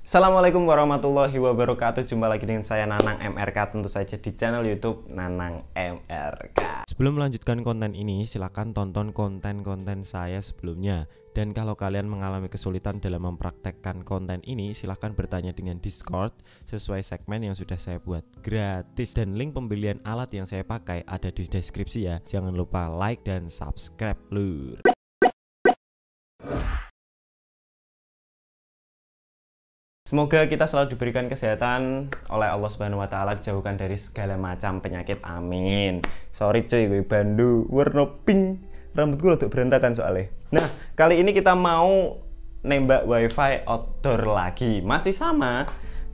Assalamualaikum warahmatullahi wabarakatuh. Jumpa lagi dengan saya Nanang MRK, tentu saja di channel YouTube Nanang MRK. Sebelum melanjutkan konten ini, silahkan tonton konten-konten saya sebelumnya. Dan kalau kalian mengalami kesulitan dalam mempraktekkan konten ini, silahkan bertanya dengan Discord sesuai segmen yang sudah saya buat gratis. Dan link pembelian alat yang saya pakai ada di deskripsi ya. Jangan lupa like dan subscribe lur. Semoga kita selalu diberikan kesehatan oleh Allah Subhanahu wa taala, dijauhkan dari segala macam penyakit. Amin. Sorry cuy, gue bandu warna pink. Rambutku rada berantakan soalnya. Nah, kali ini kita mau nembak wifi outdoor lagi. Masih sama.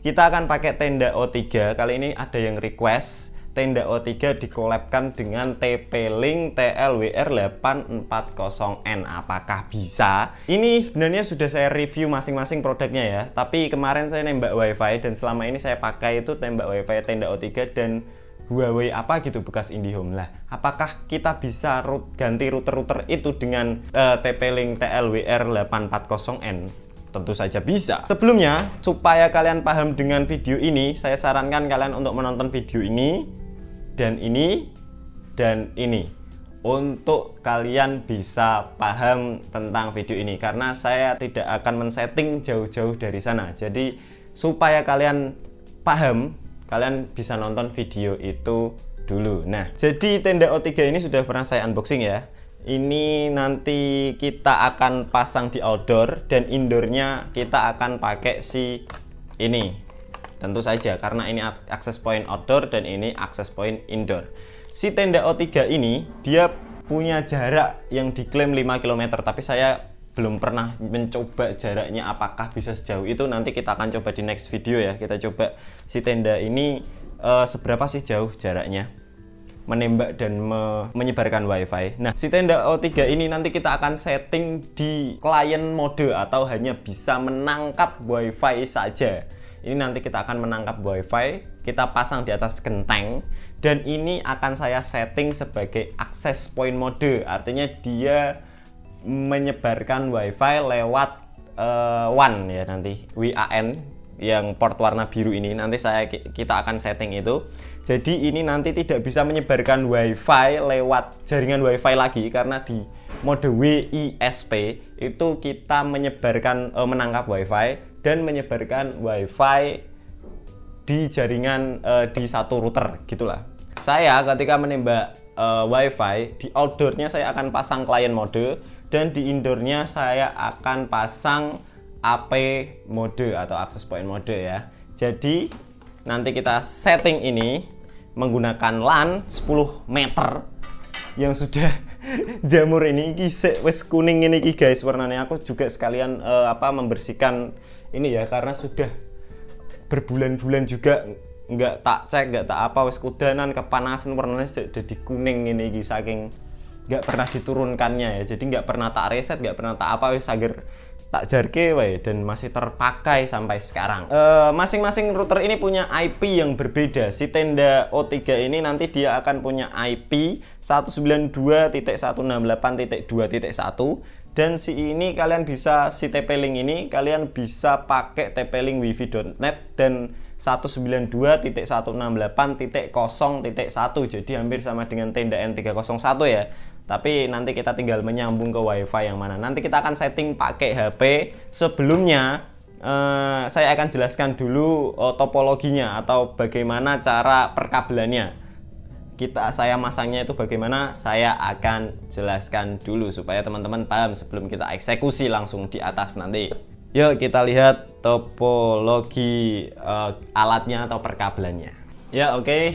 Kita akan pakai tenda O3. Kali ini ada yang request tenda O3 dikolabkan dengan TP-Link TLWR840N. Apakah bisa? Ini sebenarnya sudah saya review masing-masing produknya ya. Tapi kemarin saya nembak wifi dan selama ini saya pakai itu tembak wifi tenda O3 dan Huawei apa gitu bekas IndiHome lah. Apakah kita bisa ganti router-router itu dengan TP-Link TLWR840N? Tentu saja bisa. Sebelumnya, supaya kalian paham dengan video ini, saya sarankan kalian untuk menonton video ini dan ini dan ini untuk kalian bisa paham tentang video ini, karena saya tidak akan men-setting jauh-jauh dari sana. Jadi supaya kalian paham, kalian bisa nonton video itu dulu. Nah, jadi tenda O3 ini sudah pernah saya unboxing ya. Ini nanti kita akan pasang di outdoor dan indoornya kita akan pakai si ini. Tentu saja karena ini access point outdoor dan ini access point indoor. Si tenda O3 ini dia punya jarak yang diklaim 5 km, tapi saya belum pernah mencoba jaraknya apakah bisa sejauh itu. Nanti kita akan coba di next video ya. Kita coba si tenda ini seberapa sih jauh jaraknya menembak dan menyebarkan wifi. Nah, si tenda O3 ini nanti kita akan setting di client mode atau hanya bisa menangkap wifi saja. Ini nanti kita akan menangkap wifi, kita pasang di atas genteng, dan ini akan saya setting sebagai access point mode. Artinya dia menyebarkan wifi lewat WAN ya, nanti WAN yang port warna biru ini nanti kita akan setting itu. Jadi ini nanti tidak bisa menyebarkan wifi lewat jaringan wifi lagi, karena di mode WISP itu kita menyebarkan menangkap wifi dan menyebarkan wifi di jaringan di satu router gitulah. Saya ketika menembak wifi di outdoornya saya akan pasang client mode dan di indoornya saya akan pasang AP mode atau access point mode ya. Jadi nanti kita setting ini menggunakan LAN 10 meter yang sudah jamur ini wes kuning ini guys warnanya. Aku juga sekalian membersihkan ini ya, karena sudah berbulan-bulan juga nggak tak cek, nggak tak apa, wes kudanan kepanasan warnanya jadi kuning ini saking nggak pernah diturunkannya ya. Jadi nggak pernah tak reset, nggak pernah tak apa, wes agar tak jarke wae, dan masih terpakai sampai sekarang. Masing-masing router ini punya IP yang berbeda. Si tenda O3 ini nanti dia akan punya IP 192.168.2.1, dan si ini kalian bisa, si TP-Link ini kalian bisa pakai TP-Link wifi.net dan 192.168.0.1, jadi hampir sama dengan tenda N301 ya. Tapi nanti kita tinggal menyambung ke wifi yang mana. Nanti kita akan setting pakai HP. Sebelumnya saya akan jelaskan dulu topologinya atau bagaimana cara perkabelannya. Saya masangnya itu bagaimana, saya akan jelaskan dulu supaya teman-teman paham sebelum kita eksekusi langsung di atas nanti. Yuk kita lihat topologi alatnya atau perkabelannya. Ya oke.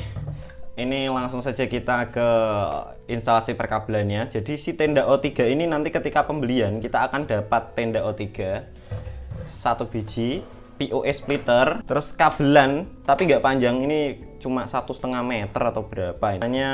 Ini langsung saja kita ke instalasi perkabelannya. Jadi si tenda O3 ini nanti ketika pembelian kita akan dapat tenda O3 satu biji, PoE splitter, terus kabelan tapi nggak panjang, ini cuma 1,5 meter atau berapa. Hanya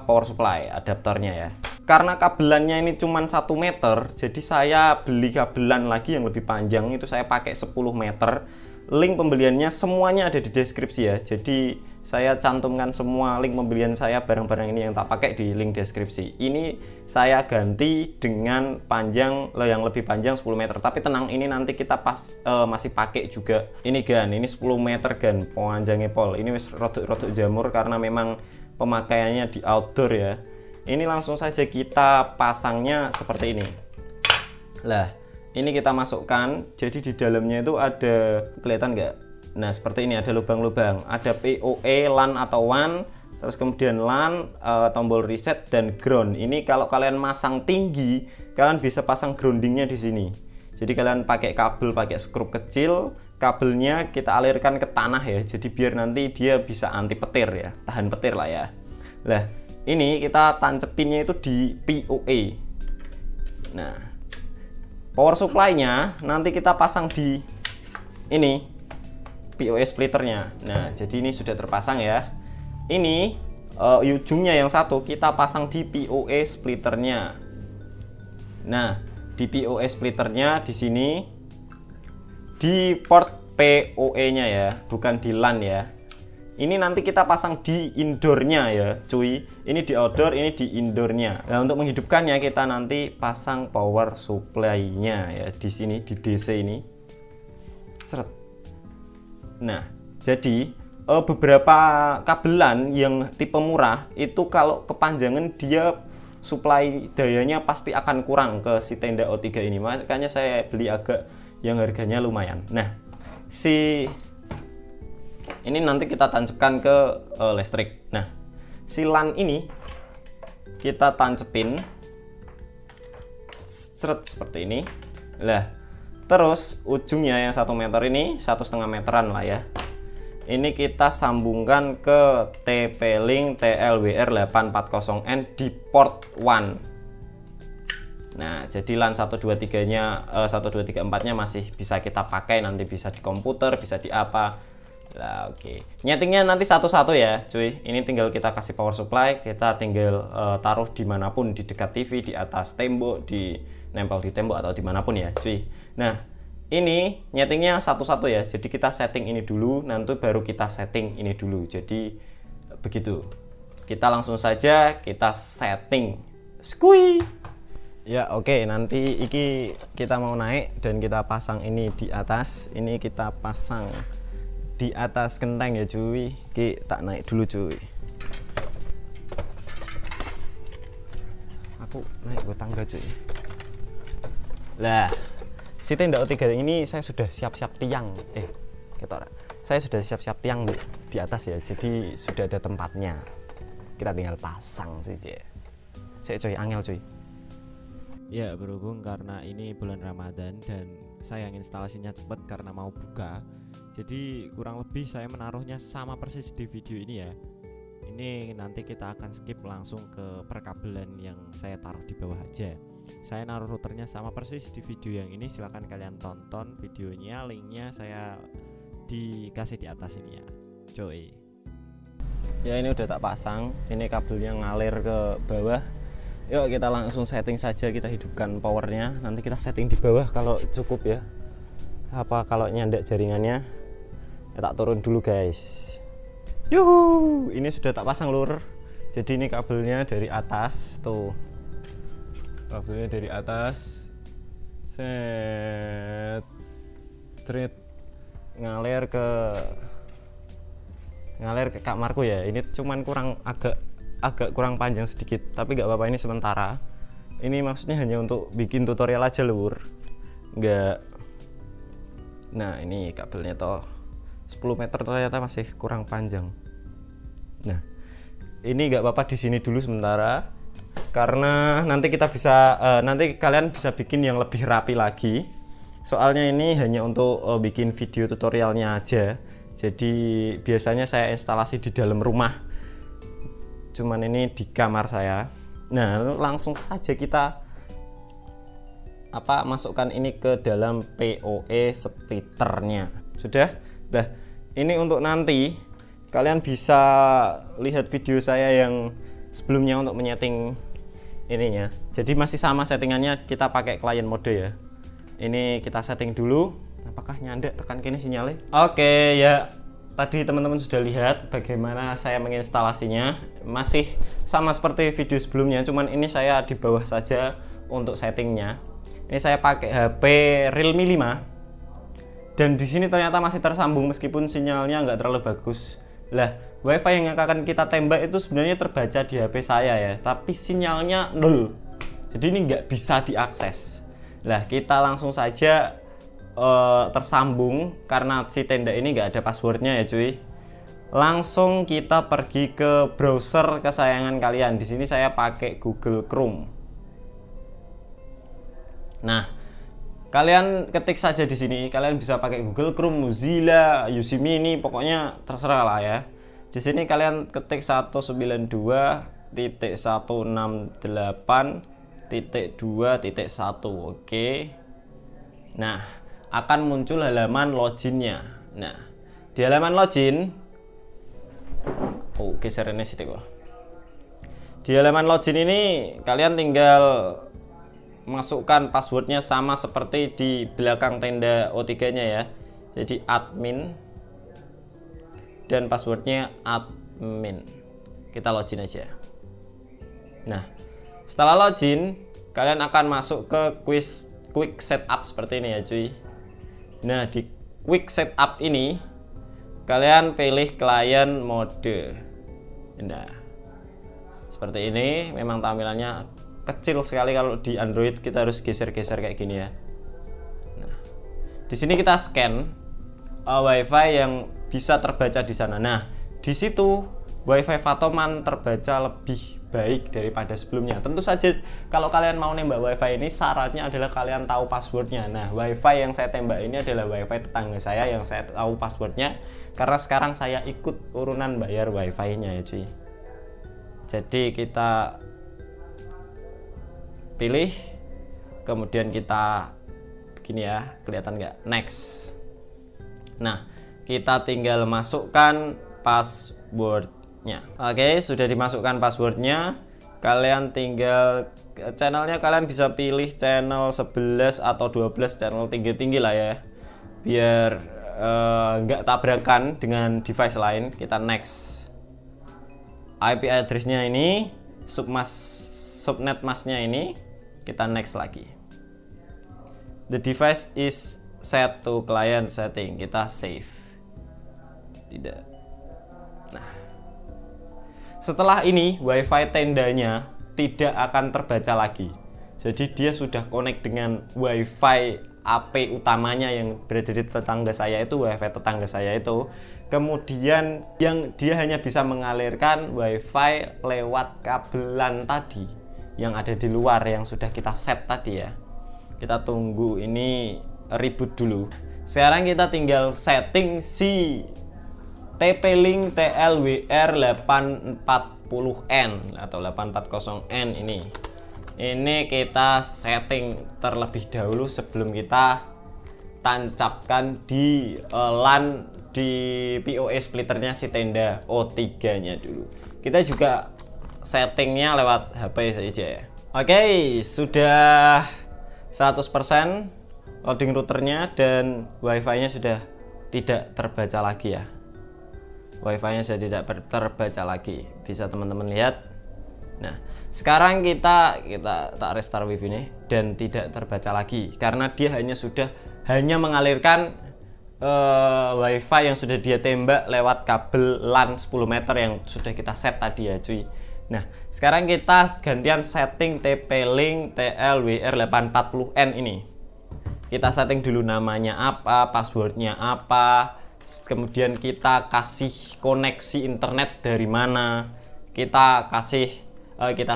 power supply adaptornya ya. Karena kabelannya ini cuma 1 meter, jadi saya beli kabelan lagi yang lebih panjang, itu saya pakai 10 meter. Link pembeliannya semuanya ada di deskripsi ya. Jadi saya cantumkan semua link pembelian saya barang-barang ini yang tak pakai di link deskripsi. Ini saya ganti dengan panjang yang lebih panjang 10 meter. Tapi tenang, ini nanti kita masih pakai juga. Ini gan, ini 10 meter gan panjangnya pol. Ini wis rodok-rodok jamur karena memang pemakaiannya di outdoor ya. Ini langsung saja kita pasangnya seperti ini. Lah, ini kita masukkan. Jadi di dalamnya itu ada, kelihatan nggak? Nah, seperti ini ada lubang-lubang. Ada PoE, LAN atau WAN, terus kemudian LAN, tombol reset dan ground. Ini kalau kalian masang tinggi, kalian bisa pasang groundingnya di sini. Jadi kalian pakai kabel, pakai skrup kecil, kabelnya kita alirkan ke tanah ya. Jadi biar nanti dia bisa anti petir ya, tahan petir lah ya. Lah, ini kita tancepinnya itu di PoE. Nah, power supply-nya nanti kita pasang di ini PoE splitternya. Nah, jadi ini sudah terpasang ya. Ini ujungnya yang satu kita pasang di PoE splitternya. Nah, di PoE splitternya di sini di port PoE-nya ya, bukan di LAN ya. Ini nanti kita pasang di indoornya ya, cuy. Ini di outdoor, ini di indoornya. Nah, untuk menghidupkannya kita nanti pasang power supply-nya ya di sini di DC ini. Seret. Nah, jadi beberapa kabelan yang tipe murah itu kalau kepanjangan dia supply dayanya pasti akan kurang ke si tenda O3 ini. Makanya saya beli agak yang harganya lumayan. Nah, ini nanti kita tancapkan ke listrik. Nah, si LAN ini kita tancepin seret seperti ini. Lah, terus ujungnya yang 1 meter ini 1,5 meteran lah ya. Ini kita sambungkan ke TP-Link TLWR840N di port 1. Nah, jadi LAN 123-nya 1234-nya masih bisa kita pakai, nanti bisa di komputer, bisa di apa. Nah, oke. Nyetingnya nanti satu-satu ya, cuy. Ini tinggal kita kasih power supply, kita tinggal taruh dimanapun, di dekat TV, di atas tembok, di nempel di tembok atau dimanapun ya, cuy. Nah, ini nyetingnya satu-satu ya. Jadi kita setting ini dulu, nanti baru kita setting ini dulu. Jadi begitu. Kita langsung saja kita setting. Skui. Ya, oke. Nanti iki kita mau naik dan kita pasang ini di atas. Ini kita pasang di atas genteng ya, cuy. Ki tak naik dulu, cuy. Aku naik ke tangga, cuy. Lah, si tenda O3 ini saya sudah siap-siap tiang. Saya sudah siap-siap tiang di atas ya. Jadi sudah ada tempatnya. Kita tinggal pasang saja. Saya cuy, angel cuy. Ya, berhubung karena ini bulan Ramadan dan saya instalasinya cepat karena mau buka, jadi kurang lebih saya menaruhnya sama persis di video ini ya. Ini nanti kita akan skip langsung ke perkabelan yang saya taruh di bawah aja. Saya naruh routernya sama persis di video yang ini. Silahkan kalian tonton videonya, linknya saya dikasih di atas ini ya, coy. Ya, ini udah tak pasang. Ini kabelnya ngalir ke bawah. Yuk kita langsung setting saja, kita hidupkan powernya. Nanti kita setting di bawah kalau cukup ya. Apa kalau nyandak jaringannya? Ya, tak turun dulu guys. Yuhu, ini sudah tak pasang lur. Jadi ini kabelnya dari atas tuh. Kabelnya dari atas. Set. Trit. Ngalir ke kamarku ya. Ini cuman agak kurang panjang sedikit, tapi nggak apa-apa, ini sementara. Ini maksudnya hanya untuk bikin tutorial aja lur, nggak. Nah, ini kabelnya toh 10 meter ternyata masih kurang panjang. Nah, ini nggak apa-apa di sini dulu sementara, karena nanti kita bisa nanti kalian bisa bikin yang lebih rapi lagi. Soalnya ini hanya untuk bikin video tutorialnya aja. Jadi biasanya saya instalasi di dalam rumah. Cuman ini di kamar saya. Nah, langsung saja kita masukkan ini ke dalam PoE splitternya. Sudah? Nah, ini untuk nanti kalian bisa lihat video saya yang sebelumnya untuk menyeting ininya. Jadi masih sama settingannya, kita pakai client mode ya. Ini kita setting dulu. Apakah nyandak tekan kini sinyalnya? Oke ya. tadi teman-teman sudah lihat bagaimana saya menginstalasinya. Masih sama seperti video sebelumnya, cuman ini saya di bawah saja untuk settingnya. Ini saya pakai HP Realme 5 dan di sini ternyata masih tersambung meskipun sinyalnya nggak terlalu bagus. Lah, WiFi yang akan kita tembak itu sebenarnya terbaca di HP saya ya, tapi sinyalnya 0. Jadi ini nggak bisa diakses. Lah, kita langsung saja tersambung karena si tenda ini nggak ada passwordnya ya cuy. Langsung kita pergi ke browser kesayangan kalian. Di sini saya pakai Google Chrome. Nah, kalian ketik saja di sini. Kalian bisa pakai Google Chrome, Mozilla, UC Mini, pokoknya terserah lah ya. Di sini kalian ketik 192.168.2.1. Oke. Nah, akan muncul halaman loginnya. Nah, di halaman login, geser ini sih kok. Di halaman login ini kalian tinggal masukkan passwordnya sama seperti di belakang tenda O3-nya ya. Jadi admin dan passwordnya admin. Kita login aja. Nah, setelah login, kalian akan masuk ke quick setup seperti ini ya cuy. Nah, di quick setup ini kalian pilih client mode. Nah, seperti ini. Memang tampilannya kecil sekali kalau di Android, kita harus geser-geser kayak gini ya. Nah, di sini kita scan WiFi yang bisa terbaca di sana. Nah, di situ WiFi Fatoman terbaca lebih baik daripada sebelumnya. Tentu saja kalau kalian mau nembak WiFi ini syaratnya adalah kalian tahu passwordnya. Nah, WiFi yang saya tembak ini adalah WiFi tetangga saya yang saya tahu passwordnya karena sekarang saya ikut urunan bayar WiFi-nya ya cuy. Jadi kita pilih, kemudian kita begini ya, kelihatan nggak? Next. Nah, kita tinggal masukkan passwordnya. Oke, sudah dimasukkan passwordnya. Kalian tinggal channelnya, kalian bisa pilih channel 11 atau 12, channel tinggi-tinggi lah ya, biar nggak tabrakan dengan device lain. Kita next. IP address-nya ini, subnet masknya ini, kita next lagi. The device is set to client setting. Kita save. Tidak. Nah, setelah ini WiFi tendanya tidak akan terbaca lagi. Jadi dia sudah connect dengan WiFi AP utamanya yang berada di tetangga saya itu, WiFi tetangga saya itu. Kemudian yang dia hanya bisa mengalirkan WiFi lewat kabelan tadi yang ada di luar yang sudah kita set tadi ya. Kita tunggu ini reboot dulu. Sekarang kita tinggal setting si TP-Link TLWR 840N atau 840N ini. Ini kita setting terlebih dahulu sebelum kita tancapkan di LAN di PoE splitternya si tenda O3-nya dulu. Kita juga settingnya lewat HP saja ya. Oke, sudah 100% loading routernya dan WiFi-nya sudah tidak terbaca lagi ya. WiFi-nya sudah tidak terbaca lagi. Bisa teman-teman lihat. Nah, sekarang kita tak restart WiFi ini dan tidak terbaca lagi karena dia hanya mengalirkan WiFi yang sudah dia tembak lewat kabel LAN 10 meter yang sudah kita set tadi ya cuy. Nah, sekarang kita gantian setting TP-Link TLWR 840N ini. Kita setting dulu namanya apa, passwordnya apa, kemudian kita kasih koneksi internet dari mana, kita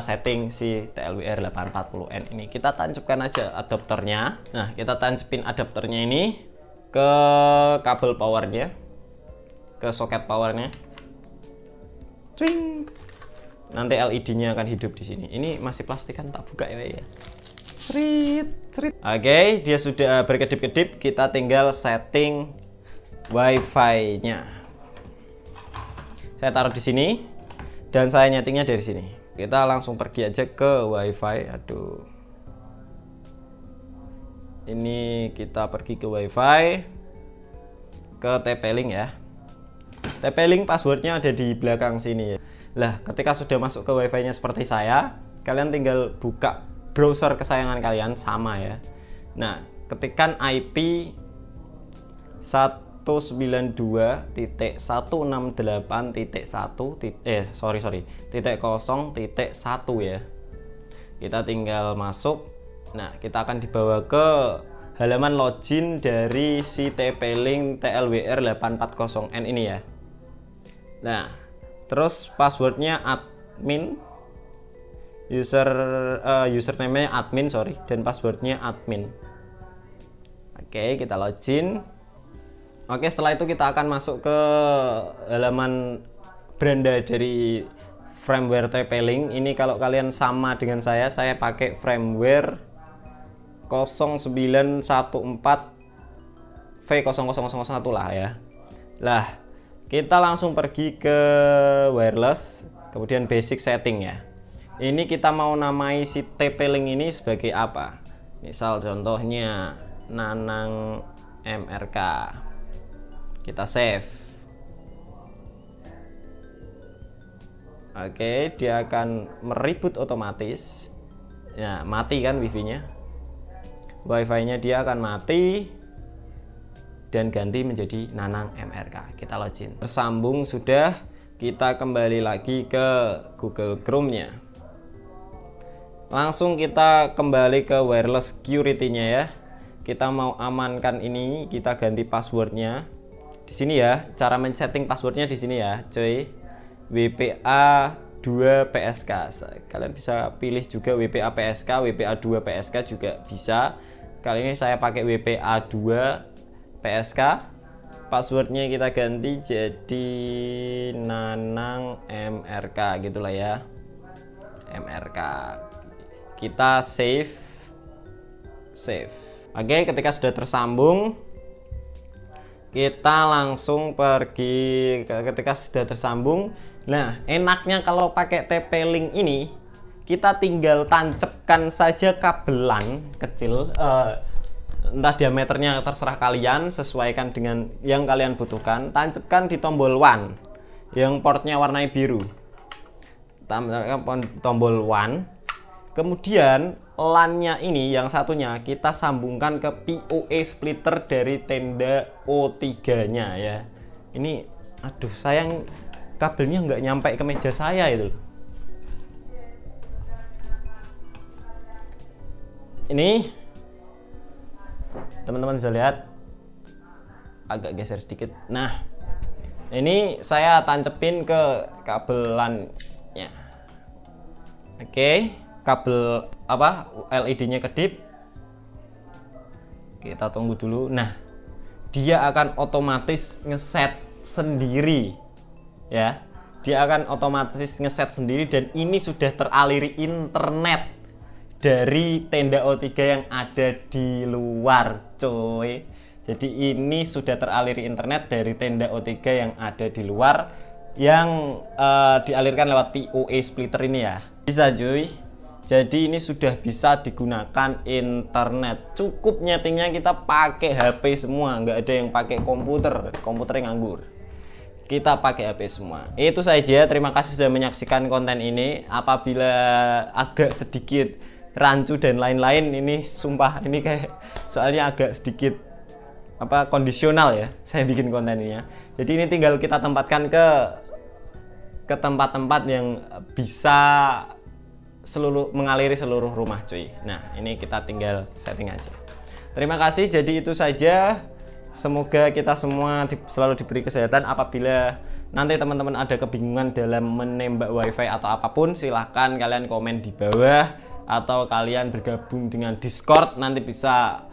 setting si TLWR 840N ini. Kita tancapkan aja adapternya. Nah, kita tancapin adapternya ini ke kabel powernya, ke soket powernya. Cing. Nanti LED-nya akan hidup di sini. Ini masih plastikan, tak buka ya. Oke, dia sudah berkedip-kedip. Kita tinggal setting WiFi-nya. Saya taruh di sini dan saya nyetingnya dari sini. Kita langsung pergi aja ke WiFi. Aduh. Ini kita pergi ke WiFi, ke TP-Link ya. TP-Link passwordnya ada di belakang sini. Lah, ketika sudah masuk ke wifi-nya seperti saya, kalian tinggal buka browser kesayangan kalian, sama ya. Nah, ketikkan IP 192.168.1 ya. Kita tinggal masuk. Nah, kita akan dibawa ke halaman login dari si TP-Link TLWR 840N ini ya. Nah, terus passwordnya admin, username-nya admin, dan passwordnya admin. Oke, kita login. Oke, setelah itu kita akan masuk ke halaman beranda dari firmware TP-Link. Ini kalau kalian sama dengan saya pakai firmware 0914 V00001 lah ya. Lah, kita langsung pergi ke wireless, kemudian basic setting ya. Ini kita mau namai si TP-Link ini sebagai apa? Misal contohnya Nanang MRK. Kita save. Oke, dia akan meribut otomatis. Nah, mati kan wifi-nya. Wifi-nya dia akan mati dan ganti menjadi Nanang MRK. Kita login. Tersambung sudah, kita kembali lagi ke Google Chrome-nya. Langsung kita kembali ke wireless security-nya ya. Kita mau amankan ini, kita ganti passwordnya. Di sini ya, cara men-setting passwordnya di sini ya, cuy. WPA 2 PSK. Kalian bisa pilih juga WPA PSK, WPA 2 PSK juga bisa. Kali ini saya pakai WPA 2 PSK. Passwordnya kita ganti jadi Nanang MRK gitulah ya. MRK. Kita save. Oke, ketika sudah tersambung, kita langsung pergi ketika sudah tersambung. Nah, enaknya kalau pakai TP-Link ini, kita tinggal tancapkan saja kabelan kecil, entah diameternya terserah kalian, sesuaikan dengan yang kalian butuhkan. Tancapkan di tombol one yang portnya warna biru, tombol one. Kemudian LAN-nya ini yang satunya kita sambungkan ke PoE splitter dari tenda O3-nya ya. Ini aduh, sayang kabelnya nggak nyampe ke meja saya itu. Ini teman-teman bisa lihat, agak geser sedikit. Nah, ini saya tancepin ke kabel LAN-nya. Oke, kabel LED-nya kedip. Kita tunggu dulu. Nah, dia akan otomatis ngeset sendiri ya. Dia akan otomatis ngeset sendiri dan ini sudah teraliri internet dari tenda O3 yang ada di luar, coy. Jadi ini sudah teraliri internet dari tenda O3 yang ada di luar, yang dialirkan lewat PoE splitter ini ya. Bisa, cuy. Jadi ini sudah bisa digunakan internet. Cukup nyetingnya kita pakai HP semua, nggak ada yang pakai komputer yang nganggur. Kita pakai HP semua. Itu saja. Terima kasih sudah menyaksikan konten ini. Apabila agak sedikit rancu dan lain-lain, ini sumpah ini kayak soalnya agak sedikit kondisional ya. Saya bikin konten ini ya. Jadi ini tinggal kita tempatkan ke tempat-tempat yang bisa mengaliri seluruh rumah, cuy. Nah, ini kita tinggal setting aja. Terima kasih. Jadi itu saja. Semoga kita semua selalu diberi kesehatan. Apabila nanti teman-teman ada kebingungan dalam menembak wifi atau apapun, silahkan kalian komen di bawah, atau kalian bergabung dengan Discord, nanti bisa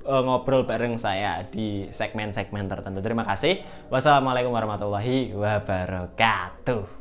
ngobrol bareng saya di segmen-segmen tertentu. Terima kasih. Wassalamualaikum warahmatullahi wabarakatuh.